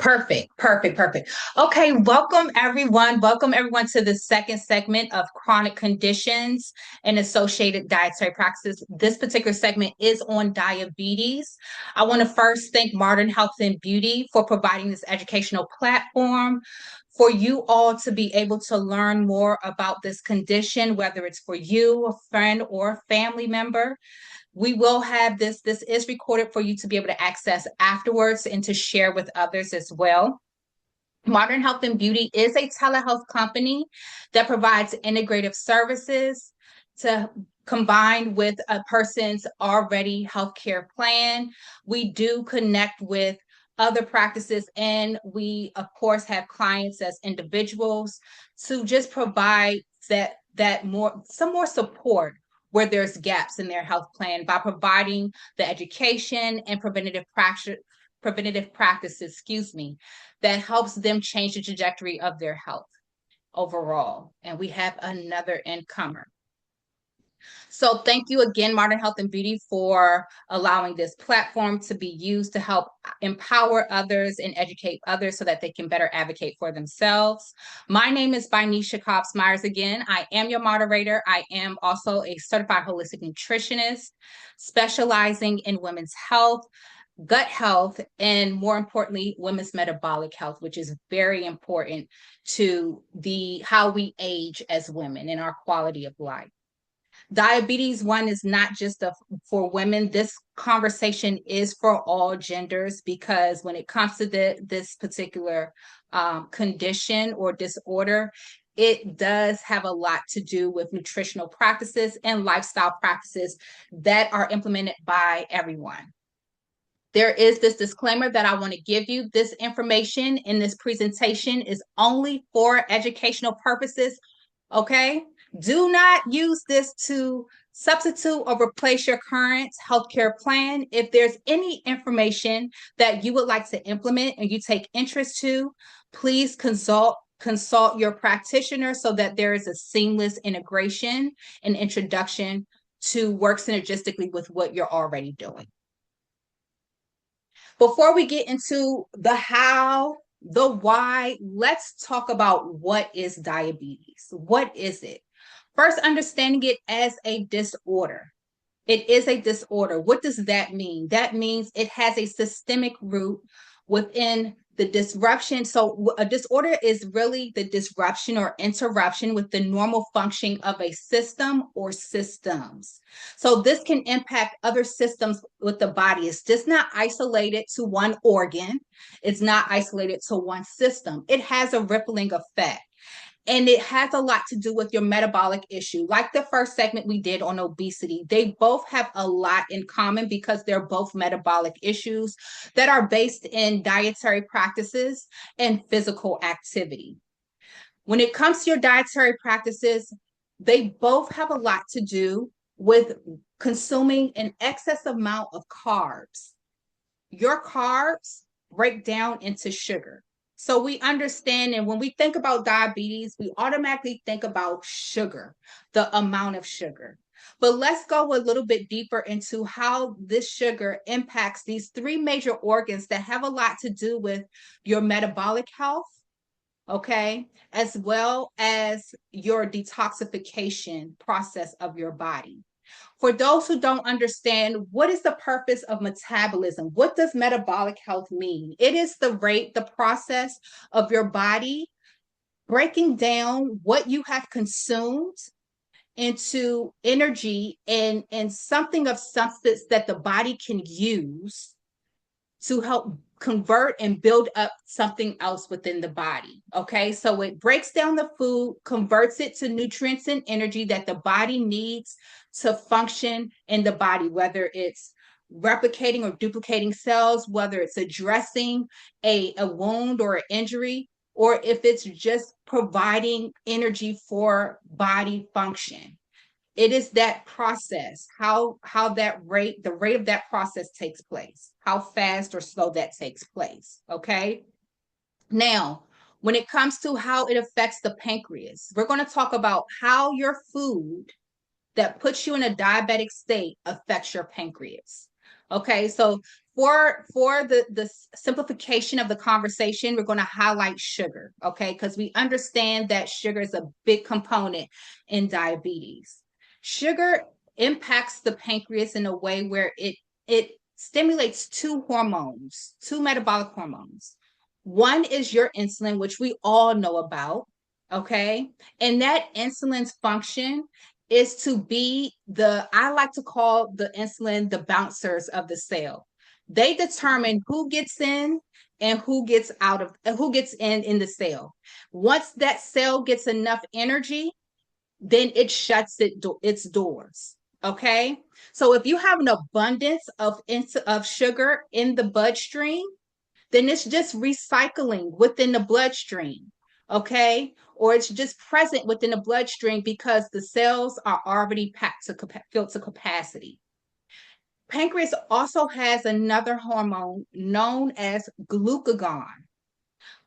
Perfect, perfect, perfect. Okay, welcome everyone. Welcome everyone to the second segment of chronic conditions and associated dietary practices. This particular segment is on diabetes. I want to first thank Modern Health and Beauty for providing this educational platform for you all to be able to learn more about this condition, whether it's for you, a friend, or a family member. We will have this is recorded for you to be able to access afterwards and to share with others as well. Modern Health and Beauty is a telehealth company that provides integrative services to combine with a person's already healthcare plan. We do connect with other practices, and we of course have clients as individuals to just provide some more support where there's gaps in their health plan by providing the education and preventative practices, that helps them change the trajectory of their health overall. And we have another incomer. So thank you again, Modern Health and Beauty, for allowing this platform to be used to help empower others and educate others so that they can better advocate for themselves. My name is Cobbs-Myers again. I am your moderator. I am also a certified holistic nutritionist specializing in women's health, gut health, and more importantly, women's metabolic health, which is very important to how we age as women and our quality of life. Diabetes one is not just for women. This conversation is for all genders, because when it comes to this particular condition or disorder, it does have a lot to do with nutritional practices and lifestyle practices that are implemented by everyone. There is this disclaimer that I want to give you. This information in this presentation is only for educational purposes, okay? Do not use this to substitute or replace your current healthcare plan. If there's any information that you would like to implement and you take interest to, please consult your practitioner so that there is a seamless integration and introduction to work synergistically with what you're already doing. Before we get into the how, the why, let's talk about what is diabetes. What is it? First, understanding it as a disorder. It is a disorder. What does that mean? That means it has a systemic root within the disruption. So a disorder is really the disruption or interruption with the normal functioning of a system or systems. So this can impact other systems with the body. It's just not isolated to one organ. It's not isolated to one system. It has a rippling effect. And it has a lot to do with your metabolic issue. Like the first segment we did on obesity, they both have a lot in common because they're both metabolic issues that are based in dietary practices and physical activity. When it comes to your dietary practices, they both have a lot to do with consuming an excess amount of carbs. Your carbs break down into sugar. So we understand, and when we think about diabetes, we automatically think about sugar, the amount of sugar. But let's go a little bit deeper into how this sugar impacts these three major organs that have a lot to do with your metabolic health, okay, as well as your detoxification process of your body. For those who don't understand, what is the purpose of metabolism? What does metabolic health mean? It is the process of your body breaking down what you have consumed into energy and something of substance that the body can use to help convert and build up something else within the body. Okay, so it breaks down the food, converts it to nutrients and energy that the body needs to function in the body, whether it's replicating or duplicating cells, whether it's addressing a wound or an injury, or if it's just providing energy for body function. It is that process, how the rate of that process takes place, how fast or slow that takes place, okay? Now, when it comes to how it affects the pancreas, we're going to talk about how your food that puts you in a diabetic state affects your pancreas. Okay, so for the simplification of the conversation, we're going to highlight sugar, okay? Because we understand that sugar is a big component in diabetes. Sugar impacts the pancreas in a way where it stimulates two metabolic hormones. One is your insulin, which we all know about, okay? And that insulin's function is to be I like to call the insulin the bouncers of the cell. They determine who gets in and who gets in the cell. Once that cell gets enough energy, then it shuts its doors. Okay. So if you have an abundance of sugar in the bloodstream, then it's just recycling within the bloodstream. Okay. Or it's just present within the bloodstream because the cells are already filled to capacity. Pancreas also has another hormone known as glucagon.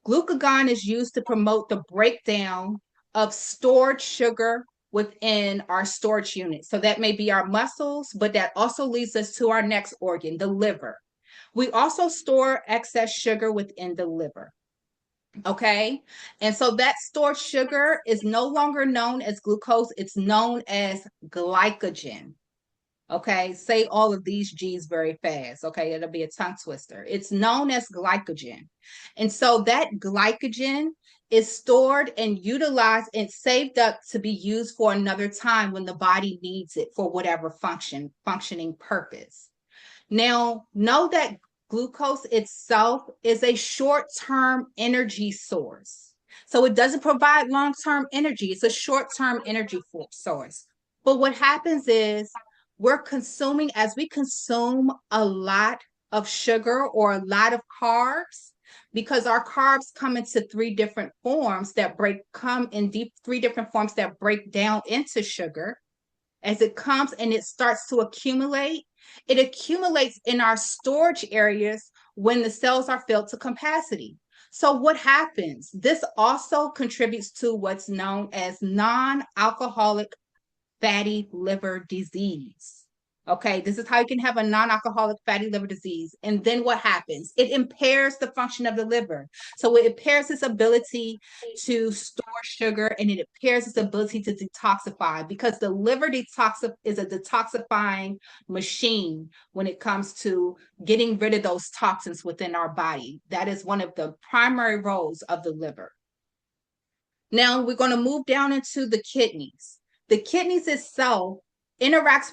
Glucagon is used to promote the breakdown of stored sugar within our storage unit. So that may be our muscles, but that also leads us to our next organ, the liver. We also store excess sugar within the liver. Okay. And so that stored sugar is no longer known as glucose, it's known as glycogen. Okay, say all of these G's very fast. Okay, it'll be a tongue twister. It's known as glycogen. And so that glycogen is stored and utilized and saved up to be used for another time when the body needs it for whatever functioning purpose. Now, know that glucose itself is a short-term energy source. So it doesn't provide long-term energy. It's a short-term energy source. But what happens is as we consume a lot of sugar or a lot of carbs, because our carbs come into three different forms that break down into sugar. As it comes and it starts to accumulate, it accumulates in our storage areas when the cells are filled to capacity. So what happens? This also contributes to what's known as non-alcoholic fatty liver disease. Okay, this is how you can have a non-alcoholic fatty liver disease. And then what happens? It impairs the function of the liver. So it impairs its ability to store sugar and it impairs its ability to detoxify because the liver is a detoxifying machine when it comes to getting rid of those toxins within our body. That is one of the primary roles of the liver. Now we're going to move down into the kidneys. The kidneys itself interacts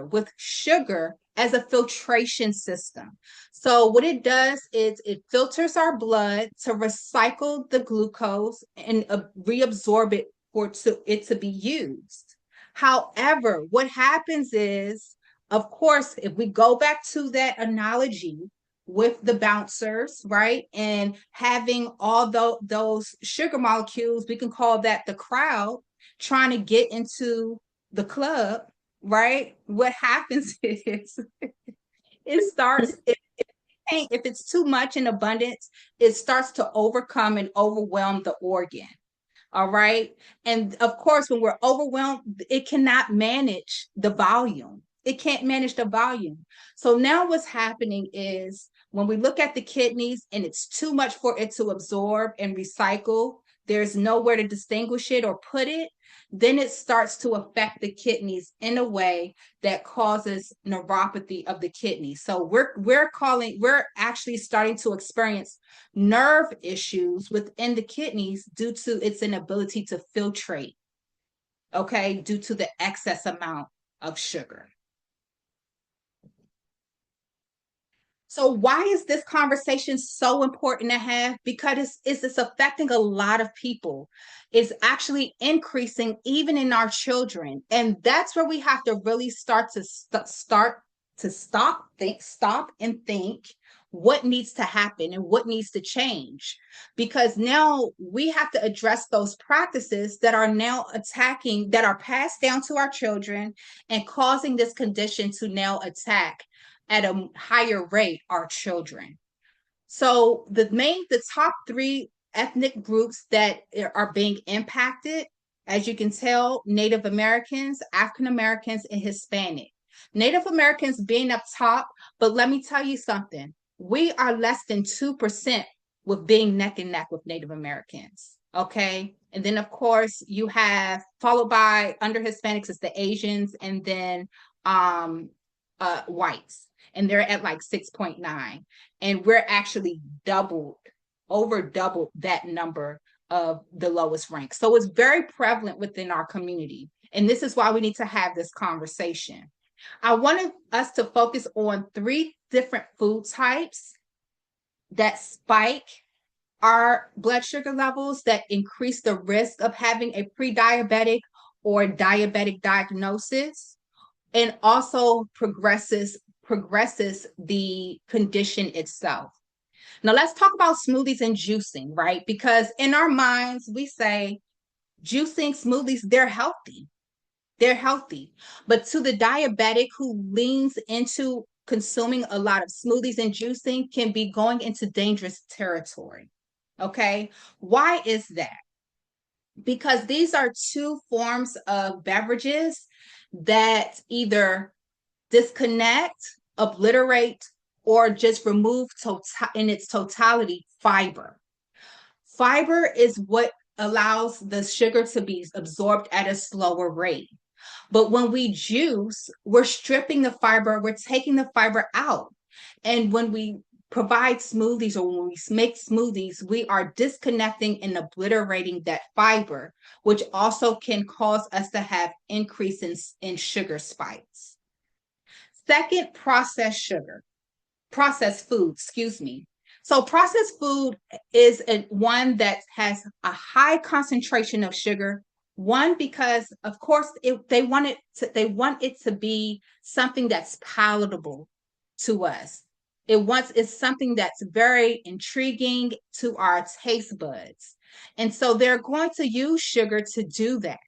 with sugar as a filtration system. So what it does is it filters our blood to recycle the glucose and reabsorb it for it to be used. However, what happens is, of course, if we go back to that analogy with the bouncers, right? And having all those sugar molecules, we can call that the crowd trying to get into the club, right? What happens is it starts, if it's too much in abundance, it starts to overcome and overwhelm the organ. All right. And of course, when we're overwhelmed, it cannot manage the volume. It can't manage the volume. So now what's happening is when we look at the kidneys and it's too much for it to absorb and recycle, there's nowhere to distinguish it or put it, then it starts to affect the kidneys in a way that causes neuropathy of the kidney. So we're actually starting to experience nerve issues within the kidneys due to its inability to filtrate, okay, due to the excess amount of sugar. So why is this conversation so important to have? Because it's affecting a lot of people. It's actually increasing even in our children. And that's where we have to really stop and think what needs to happen and what needs to change. Because now we have to address those practices that are now that are passed down to our children and causing this condition to now attack at a higher rate our children. So the top three ethnic groups that are being impacted, as you can tell, Native Americans, African Americans, and Hispanic. Native Americans being up top, but let me tell you something. We are less than 2% with being neck and neck with Native Americans. Okay. And then, of course, you have followed by under Hispanics, it's the Asians, and then whites. And they're at like 6.9. And we're actually over doubled that number of the lowest rank. So it's very prevalent within our community. And this is why we need to have this conversation. I wanted us to focus on 3 different food types that spike our blood sugar levels, that increase the risk of having a pre-diabetic or diabetic diagnosis, and also progresses the condition itself. Now let's talk about smoothies and juicing, right? Because in our minds, we say juicing, smoothies, they're healthy. They're healthy. But to the diabetic who leans into consuming a lot of smoothies and juicing, can be going into dangerous territory. Okay. Why is that? Because these are 2 forms of beverages that either disconnect, obliterate, or just remove in its totality fiber. Fiber is what allows the sugar to be absorbed at a slower rate. But when we juice, we're stripping the fiber, we're taking the fiber out. And when we provide smoothies, or when we make smoothies, we are disconnecting and obliterating that fiber, which also can cause us to have increase in sugar spikes. Second, processed food, excuse me. So processed food is one that has a high concentration of sugar. One, because of course they want it to be something that's palatable to us. It's something that's very intriguing to our taste buds. And so they're going to use sugar to do that.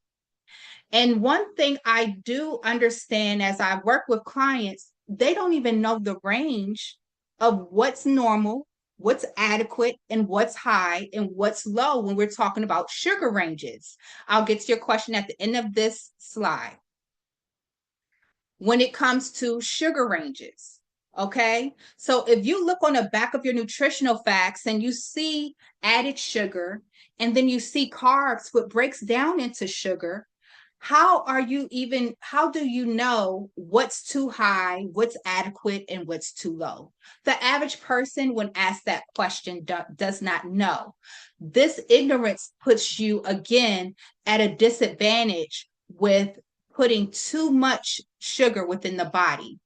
And one thing I do understand as I work with clients, they don't even know the range of what's normal, what's adequate, and what's high and what's low when we're talking about sugar ranges. I'll get to your question at the end of this slide. When it comes to sugar ranges, okay? So if you look on the back of your nutritional facts and you see added sugar, and then you see carbs, what breaks down into sugar, how do you know what's too high, what's adequate, and what's too low? The average person, when asked that question, does not know. This ignorance puts you again at a disadvantage with putting too much sugar within the body.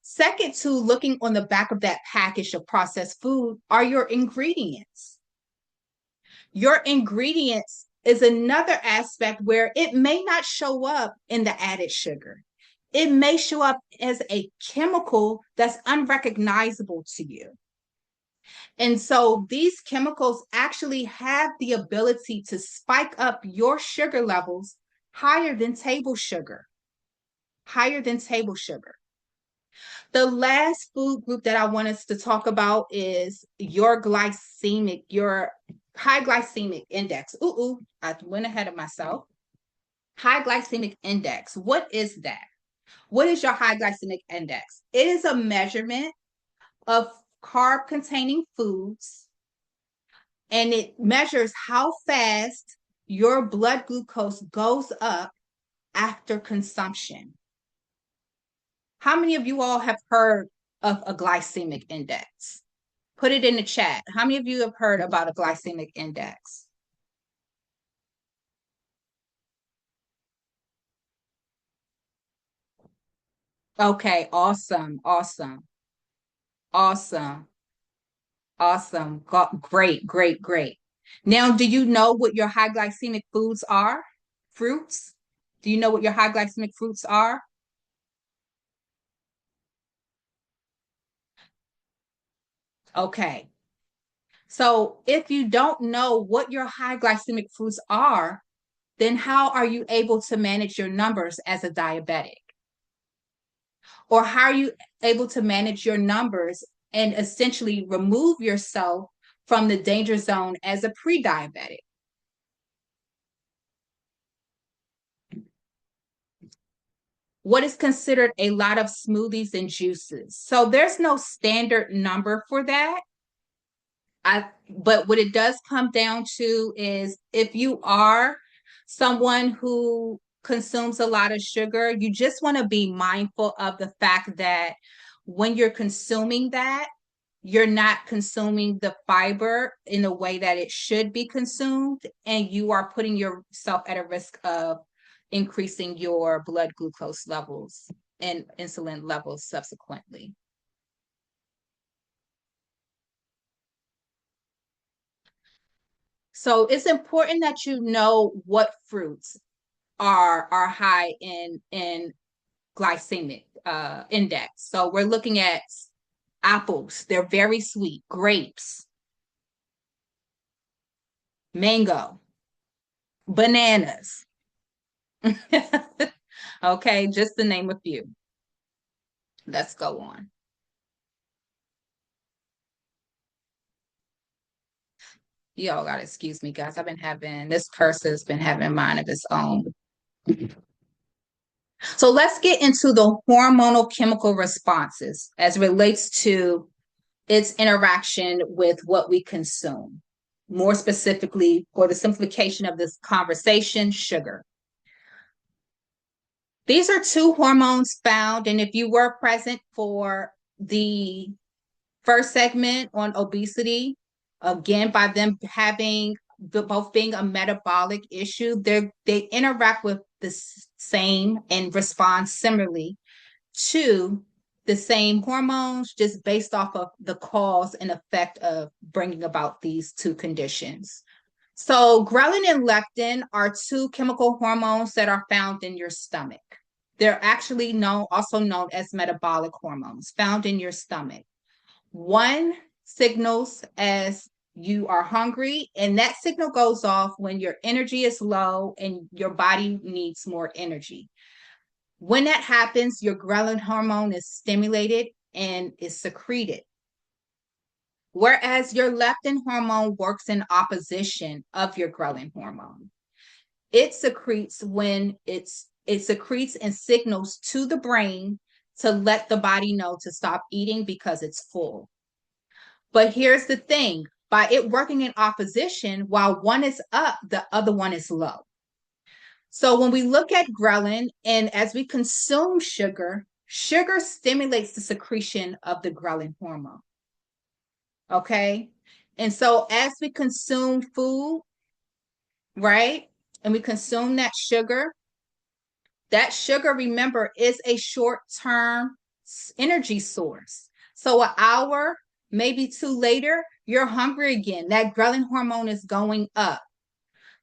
Second to looking on the back of that package of processed food are your ingredients. Your ingredients is another aspect where it may not show up in the added sugar. It may show up as a chemical that's unrecognizable to you. And so these chemicals actually have the ability to spike up your sugar levels higher than table sugar. Higher than table sugar. The last food group that I want us to talk about is your high glycemic index. I went ahead of myself. High glycemic index. What is that? What is your high glycemic index? It is a measurement of carb-containing foods, and it measures how fast your blood glucose goes up after consumption. How many of you all have heard of a glycemic index? Put it in the chat. How many of you have heard about a glycemic index? Okay, awesome, awesome, awesome, awesome. Great, great, great. Now, do you know what your high glycemic foods are? Fruits? Do you know what your high glycemic fruits are? Okay. So if you don't know what your high glycemic foods are, then how are you able to manage your numbers as a diabetic? Or how are you able to manage your numbers and essentially remove yourself from the danger zone as a pre-diabetic? what is considered a lot of smoothies and juices. So there's no standard number for that. But what it does come down to is if you are someone who consumes a lot of sugar, you just want to be mindful of the fact that when you're consuming that, you're not consuming the fiber in the way that it should be consumed, and you are putting yourself at a risk of increasing your blood glucose levels and insulin levels subsequently. So it's important that you know what fruits are high in glycemic index. So we're looking at apples, they're very sweet, grapes, mango, bananas. Okay, just to name a few. Let's go on. You all gotta excuse me, guys. I've been having this cursor's been having mind of its own. So let's get into the hormonal chemical responses as relates to its interaction with what we consume. More specifically, for the simplification of this conversation, sugar. These are two hormones found, and if you were present for the first segment on obesity, again, by them having both being a metabolic issue, they interact with the same and respond similarly to the same hormones, just based off of the cause and effect of bringing about these two conditions. So ghrelin and leptin are two chemical hormones that are found in your stomach. They're actually also known as metabolic hormones found in your stomach. One signals as you are hungry, and that signal goes off when your energy is low and your body needs more energy. When that happens, your ghrelin hormone is stimulated and is secreted. Whereas your leptin hormone works in opposition of your ghrelin hormone. It secretes when it secretes and signals to the brain to let the body know to stop eating because it's full. But here's the thing, by it working in opposition, while one is up, the other one is low. So when we look at ghrelin, and as we consume sugar, sugar stimulates the secretion of the ghrelin hormone. Okay? And so as we consume food, right? And we consume that sugar, remember, is a short-term energy source. So an hour, maybe two later, you're hungry again. That ghrelin hormone is going up.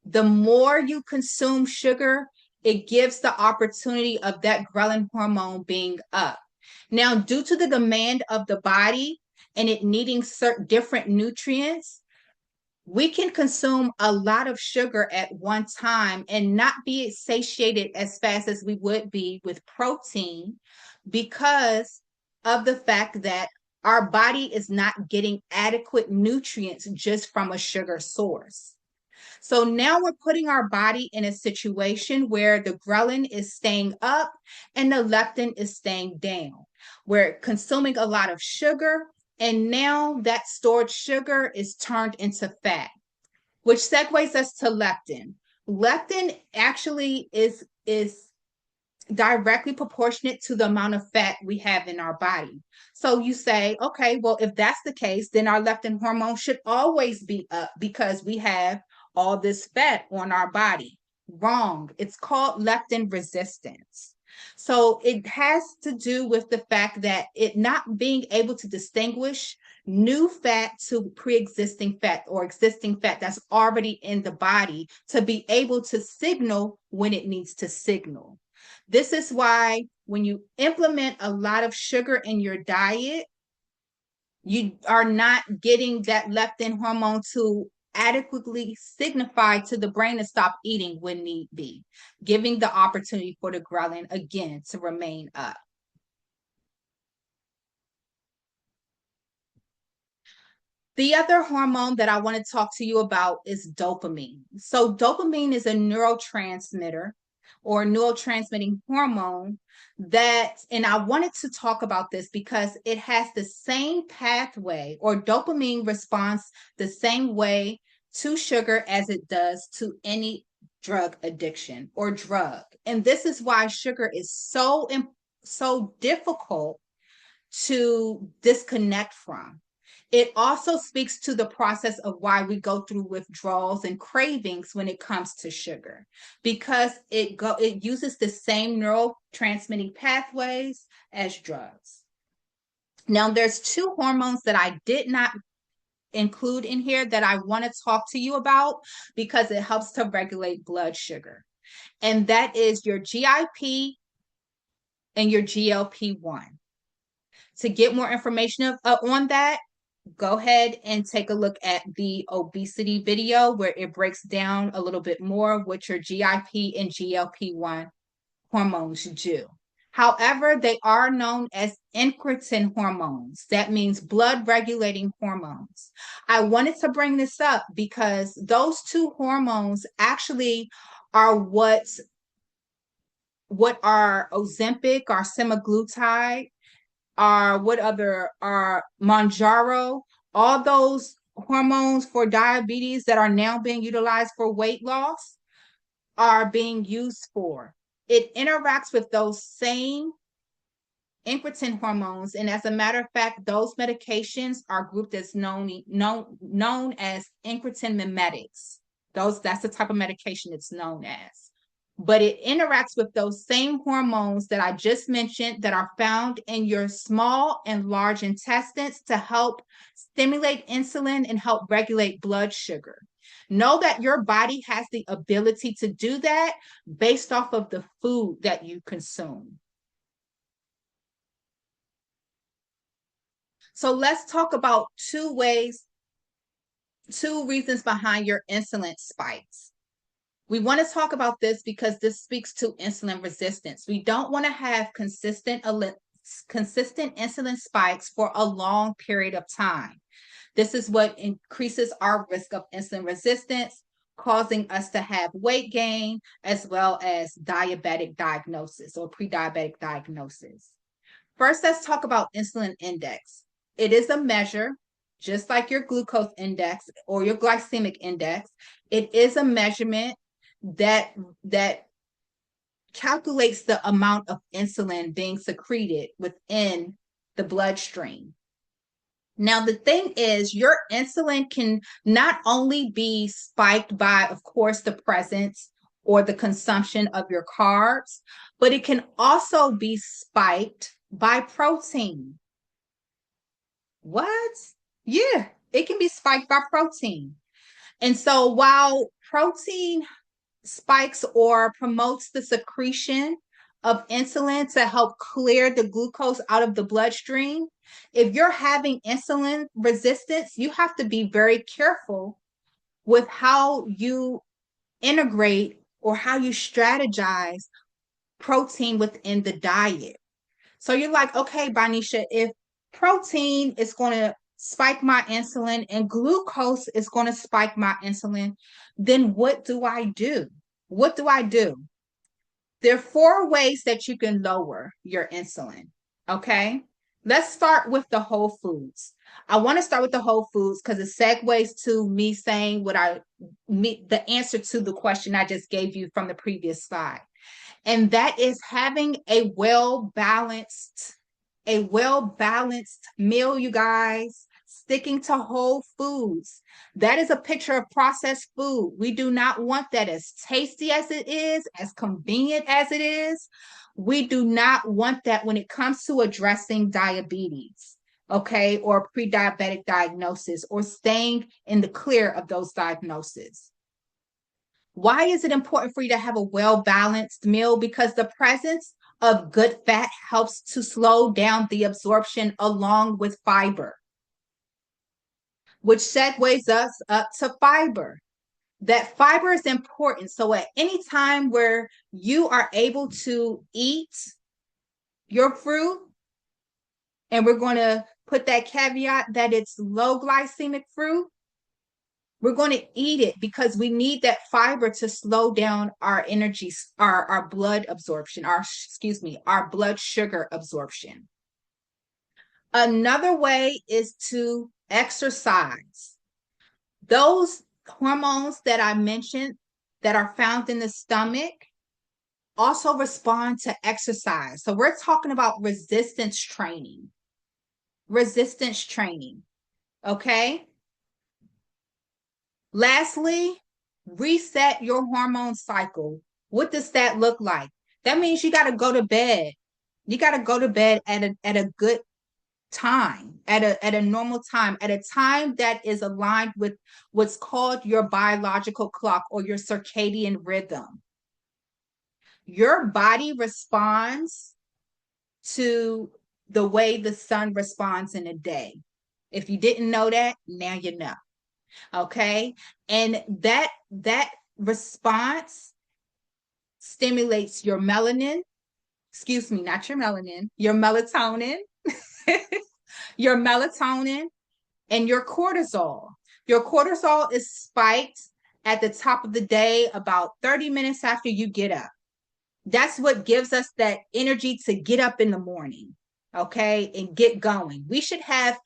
The more you consume sugar, it gives the opportunity of that ghrelin hormone being up. Now, due to the demand of the body and it needing certain different nutrients, we can consume a lot of sugar at one time and not be satiated as fast as we would be with protein because of the fact that our body is not getting adequate nutrients just from a sugar source. So now we're putting our body in a situation where the ghrelin is staying up and the leptin is staying down. We're consuming a lot of sugar, and now that stored sugar is turned into fat, which segues us to leptin. Leptin actually is directly proportionate to the amount of fat we have in our body. So you say, okay, well, if that's the case, then our leptin hormone should always be up because we have all this fat on our body. Wrong. It's called leptin resistance. So it has to do with the fact that it not being able to distinguish new fat to pre-existing fat or existing fat that's already in the body to be able to signal when it needs to signal. This is why when you implement a lot of sugar in your diet, you are not getting that leptin hormone to adequately signify to the brain to stop eating when need be, giving the opportunity for the ghrelin again to remain up. The other hormone that I want to talk to you about is dopamine. So dopamine is a neurotransmitter or neurotransmitting hormone that, and I wanted to talk about this because it has the same pathway, or dopamine responds the same way to sugar as it does to any drug addiction or drug. And this is why sugar is so difficult to disconnect from. It also speaks to the process of why we go through withdrawals and cravings when it comes to sugar, because it uses the same neurotransmitting pathways as drugs. Now, there's two hormones that I did not include in here that I want to talk to you about because it helps to regulate blood sugar. And that is your GIP and your GLP-1. To get more information on that, go ahead and take a look at the obesity video where it breaks down a little bit more what your GIP and GLP-1 hormones do. However, they are known as incretin hormones. That means blood regulating hormones. I wanted to bring this up because those two hormones actually are what are Ozempic, our semaglutide, are Mounjaro, all those hormones for diabetes that are now being utilized for weight loss are being used for. It interacts with those same incretin hormones, and as a matter of fact, those medications are grouped as known as incretin mimetics. That's the type of medication it's known as. But it interacts with those same hormones that I just mentioned that are found in your small and large intestines to help stimulate insulin and help regulate blood sugar. Know that your body has the ability to do that based off of the food that you consume. So let's talk about two reasons behind your insulin spikes. We want to talk about this because this speaks to insulin resistance. We don't want to have consistent insulin spikes for a long period of time. This is what increases our risk of insulin resistance, causing us to have weight gain as well as diabetic diagnosis or pre-diabetic diagnosis. First, let's talk about insulin index. It is a measure, just like your glucose index or your glycemic index. It is a measurement that calculates the amount of insulin being secreted within the bloodstream. Now, the thing is, your insulin can not only be spiked by, of course, the presence or the consumption of your carbs, but it can also be spiked by protein. What? Yeah, it can be spiked by protein. And so while protein spikes or promotes the secretion of insulin to help clear the glucose out of the bloodstream, if you're having insulin resistance, you have to be very careful with how you integrate or how you strategize protein within the diet. So you're like, okay, Banisha, if protein is going to spike my insulin and glucose is going to spike my insulin, then what do I do? What do I do? There are 4 ways that you can lower your insulin. Okay. Let's start with the whole foods. I want to start with the whole foods because it segues to me saying the answer to the question I just gave you from the previous slide. And that is having a well-balanced meal, you guys, sticking to whole foods. That is a picture of processed food. We do not want that. As tasty as it is, as convenient as it is, we do not want that when it comes to addressing diabetes, okay, or pre-diabetic diagnosis, or staying in the clear of those diagnoses. Why is it important for you to have a well-balanced meal? Because the presence of good fat helps to slow down the absorption along with fiber, which segues us up to fiber. That fiber is important. So at any time where you are able to eat your fruit, and we're going to put that caveat that it's low glycemic fruit, We're going to eat it because we need that fiber to slow down our energy, our blood absorption, our blood sugar absorption. Another way is to exercise. Those hormones that I mentioned that are found in the stomach also respond to exercise. So we're talking about resistance training. Resistance training. Okay. Lastly, reset your hormone cycle. What does that look like? That means you got to go to bed. You got to go to bed at a good time, at a normal time, at a time that is aligned with what's called your biological clock or your circadian rhythm. Your body responds to the way the sun responds in a day. If you didn't know that, now you know. Okay. And that response stimulates your melanin, not your melanin, your melatonin, your melatonin, and your cortisol. Your cortisol is spiked at the top of the day about 30 minutes after you get up. That's what gives us that energy to get up in the morning, okay, and get going. We should have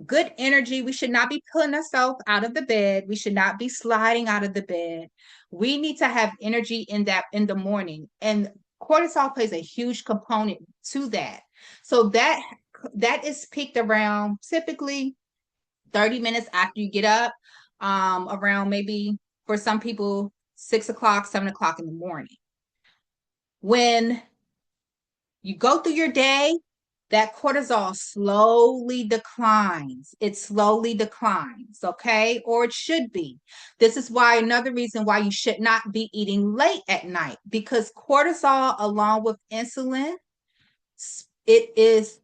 good energy. We should not be pulling ourselves out of the bed. We should not be sliding out of the bed. We need to have energy in the morning. And cortisol plays a huge component to that. So that is peaked around typically 30 minutes after you get up, around maybe for some people 6 o'clock, 7 o'clock in the morning. When you go through your day, that cortisol slowly declines. It slowly declines, okay? Or it should be. This is why another reason why you should not be eating late at night, because cortisol, along with insulin, it is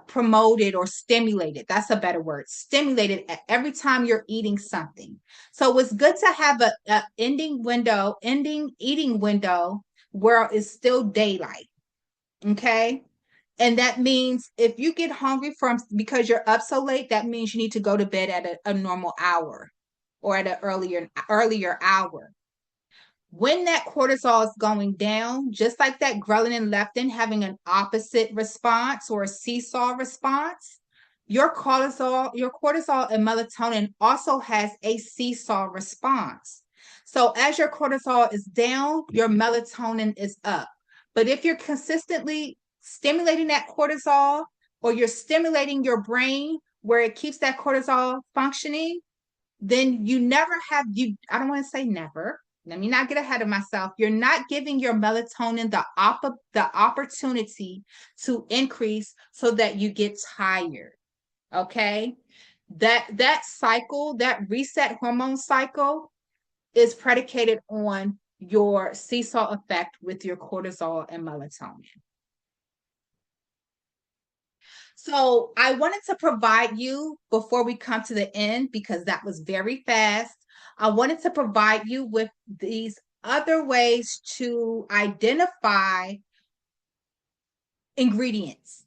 promoted or stimulated. That's a better word. Stimulated at every time you're eating something. So it's good to have a ending eating window where it's still daylight. Okay. And that means if you get hungry because you're up so late, that means you need to go to bed at a normal hour or at an earlier hour. When that cortisol is going down, just like that ghrelin and leptin having an opposite response or a seesaw response, your cortisol and melatonin also has a seesaw response. So as your cortisol is down, your melatonin is up. But if you're consistently stimulating that cortisol, or you're stimulating your brain where it keeps that cortisol functioning, then I don't want to say never. Let me not get ahead of myself. You're not giving your melatonin the opportunity to increase so that you get tired. Okay. That cycle, that reset hormone cycle, is predicated on your seesaw effect with your cortisol and melatonin. So I wanted to provide you, before we come to the end, because that was very fast, I wanted to provide you with these other ways to identify ingredients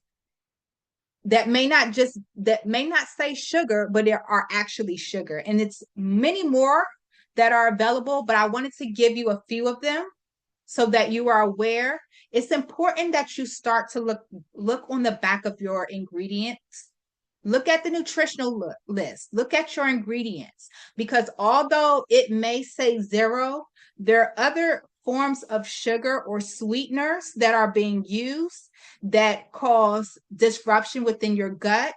that may not say sugar, but there are actually sugar. And it's many more that are available, but I wanted to give you a few of them so that you are aware. It's important that you start to look on the back of your ingredients. Look at the nutritional list. Look at your ingredients, because although it may say 0, there are other forms of sugar or sweeteners that are being used that cause disruption within your gut,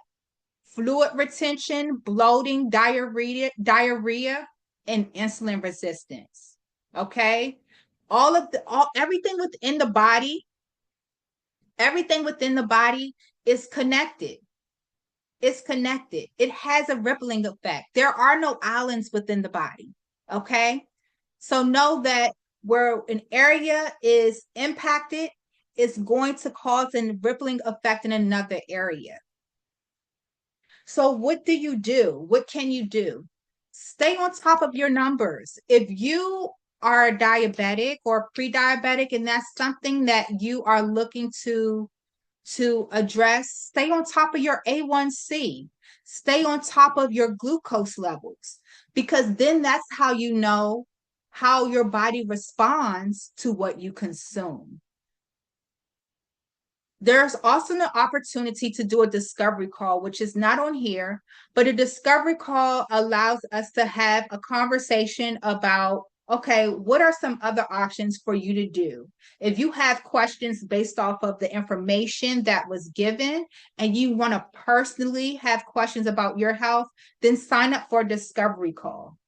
fluid retention, bloating, diarrhea, and insulin resistance. Okay? Everything within the body is connected. It's connected. It has a rippling effect. There are no islands within the body. Okay. So know that where an area is impacted, it's going to cause a rippling effect in another area. So what do you do? What can you do? Stay on top of your numbers. If you are diabetic or pre-diabetic, and that's something that you are looking to address, stay on top of your A1C. Stay on top of your glucose levels, because then that's how you know how your body responds to what you consume. There's also an opportunity to do a discovery call, which is not on here, but a discovery call allows us to have a conversation about, okay, what are some other options for you to do? If you have questions based off of the information that was given and you want to personally have questions about your health, then sign up for a discovery call.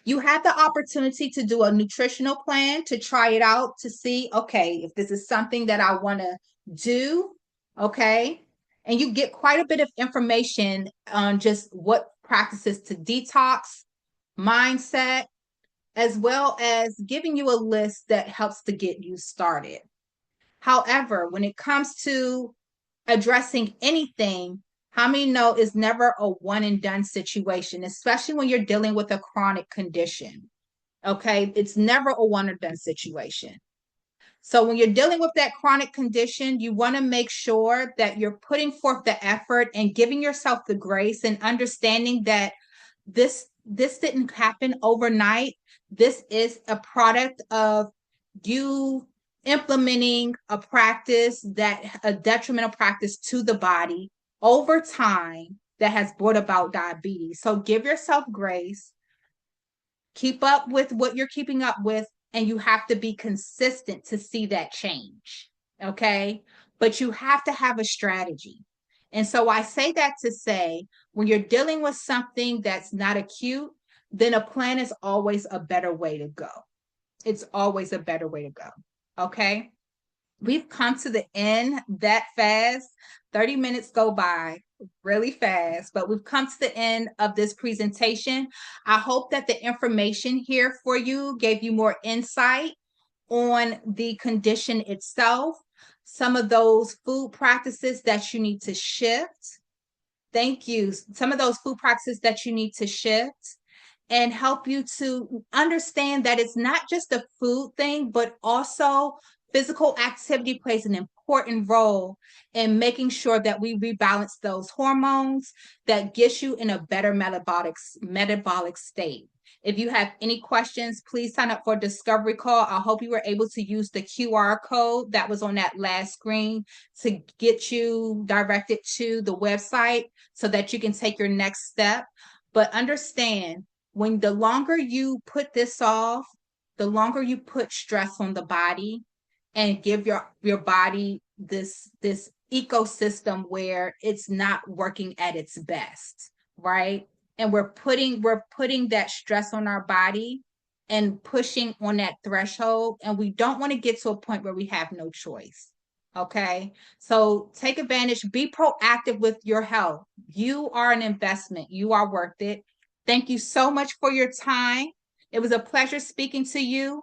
You have the opportunity to do a nutritional plan to try it out to see, okay, if this is something that I want to do, okay. And you get quite a bit of information on just what practices to detox, mindset, as well as giving you a list that helps to get you started. However, when it comes to addressing anything, how many know is never a one and done situation, especially when you're dealing with a chronic condition. Okay, it's never a one and done situation. So when you're dealing with that chronic condition, you want to make sure that you're putting forth the effort and giving yourself the grace and understanding that this didn't happen overnight. This is a product of you implementing a practice, that a detrimental practice to the body over time, that has brought about diabetes. So give yourself grace, keep up with what you're keeping up with, and you have to be consistent to see that change. Okay. But you have to have a strategy. And so I say that to say, when you're dealing with something that's not acute, then a plan is always a better way to go. It's always a better way to go. Okay. We've come to the end that fast. 30 minutes go by really fast, but we've come to the end of this presentation. I hope that the information here for you gave you more insight on the condition itself, some of those food practices that you need to shift. Thank you. Some of those food practices that you need to shift, and help you to understand that it's not just a food thing, but also physical activity plays an important role in making sure that we rebalance those hormones that gets you in a better metabolic state. If you have any questions, please sign up for a discovery call. I hope you were able to use the QR code that was on that last screen to get you directed to the website so that you can take your next step. But understand, when the longer you put this off, the longer you put stress on the body and give your body this ecosystem where it's not working at its best, right? And we're putting that stress on our body and pushing on that threshold, and we don't want to get to a point where we have no choice. Okay. So take advantage, be proactive with your health. You are an investment. You are worth it. Thank you so much for your time. It was a pleasure speaking to you.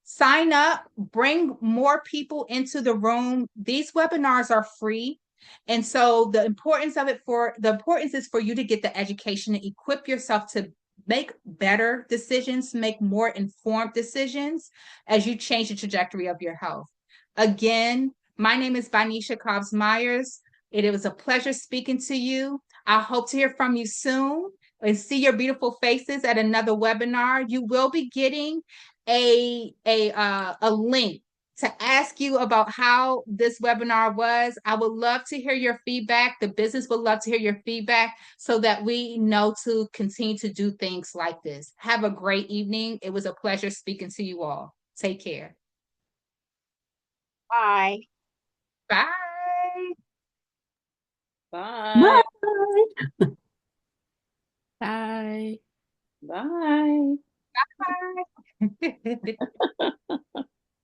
Sign up, bring more people into the room. These webinars are free. And so the importance is for you to get the education and equip yourself to make better decisions, make more informed decisions as you change the trajectory of your health. Again, my name is Vanisha Cobbs-Myers. It was a pleasure speaking to you. I hope to hear from you soon and see your beautiful faces at another webinar. You will be getting a link to ask you about how this webinar was. I would love to hear your feedback. The business would love to hear your feedback so that we know to continue to do things like this. Have a great evening. It was a pleasure speaking to you all. Take care. Bye. Bye. Bye. Bye. Bye. Bye. Bye.